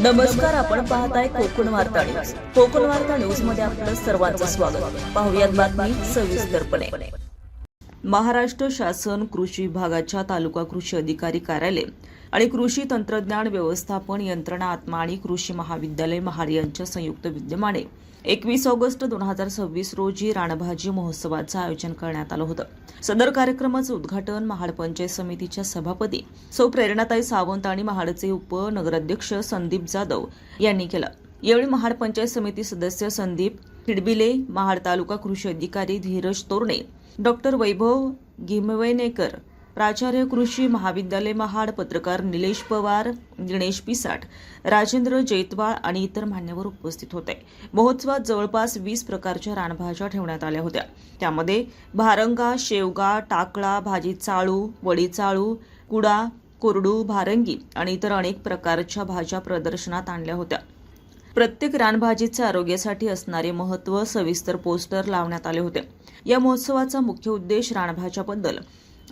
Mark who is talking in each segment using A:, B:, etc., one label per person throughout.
A: नमस्कार, आपण पाहताय कोकण वार्ता न्यूज. कोकण वार्ता न्यूज मध्ये आपलं सर्वांचं स्वागत. पाहुयात बातमी सविस्तरपणे. महाराष्ट्र शासन कृषी विभागाच्या तालुका कृषी अधिकारी कार्यालय आणि कृषी तंत्रज्ञान व्यवस्थापन यंत्रणा आत्मा आणि कृषी महाविद्यालय महाड यांच्या संयुक्त विद्यमाने 21 ऑगस्ट 2026 रोजी रानभाजी महोत्सवाचं आयोजन करण्यात आलं होतं. सदर कार्यक्रमाचं उद्घाटन महाड पंचायत समितीच्या सभापती सौ प्रेरणाताई सावंत आणि महाडचे उपनगराध्यक्ष संदीप जाधव यांनी केलं. यावेळी महाड पंचायत समिती सदस्य संदीप खिडबिले, महाड तालुका कृषी अधिकारी धीरज तोरणे, डॉक्टर वैभव गिमवेनेकर, प्राचार्य कृषी महाविद्यालय महाड, पत्रकार निलेश पवार, दिनेश पिसाट, राजेंद्र जैतवाळ आणि इतर मान्यवर उपस्थित होते. महोत्सवात जवळपास 20 प्रकारच्या रानभाज्या ठेवण्यात आल्या होत्या. त्यामध्ये भारंगा, शेवगा, टाकळा, भाजी चाळू, वडी चाळू, कुडा, कोरडू, भारंगी आणि इतर अनेक प्रकारच्या भाज्या प्रदर्शनात आणल्या होत्या. प्रत्येक रानभाजीचे आरोग्यासाठी असणारे महत्त्व सविस्तर पोस्टर लावण्यात आले होते. या महोत्सवाचा मुख्य उद्देश रानभाज्याबद्दल,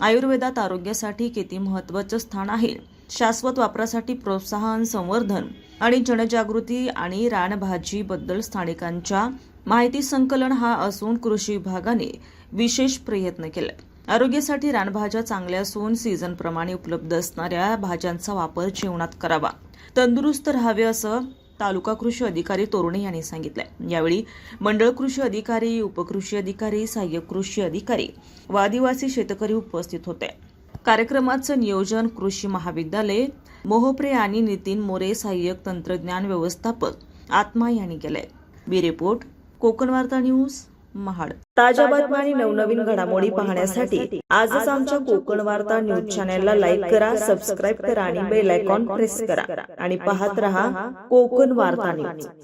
A: आयुर्वेदात आरोग्यासाठी किती महत्त्वाचं स्थान आहे, शाश्वत वापरासाठी प्रोत्साहन, संवर्धन आणि जनजागृती आणि रानभाजीबद्दल स्थानिकांच्या माहिती संकलन हा असून कृषी विभागाने विशेष प्रयत्न केले. आरोग्यासाठी रानभाज्या चांगल्या असून सीझनप्रमाणे उपलब्ध असणाऱ्या भाज्यांचा वापर जेवणात करावा, तंदुरुस्त राहावे असं तालुका कृषी अधिकारी तोरणे यांनी सांगितले. यावेळी मंडळ कृषी अधिकारी, उपकृषी अधिकारी, सहाय्यक कृषी अधिकारी व आदिवासी शेतकरी उपस्थित होते. कार्यक्रमाचं नियोजन कृषी महाविद्यालय मोहप्रे आणि नितीन मोरे, सहाय्यक तंत्रज्ञान व्यवस्थापक आत्मा यांनी केले. बी रिपोर्ट, कोकण वार्ता न्यूज, महाड. ताज्या बातम्या आणि नवनवीन घडामोडी पाहण्यासाठी आजच आमच्या कोकण वार्ता न्यूज चॅनलला लाईक करा, सबस्क्राईब करा आणि बेल आयकॉन प्रेस करा आणि पाहत रहा कोकण वार्ता न्यूज.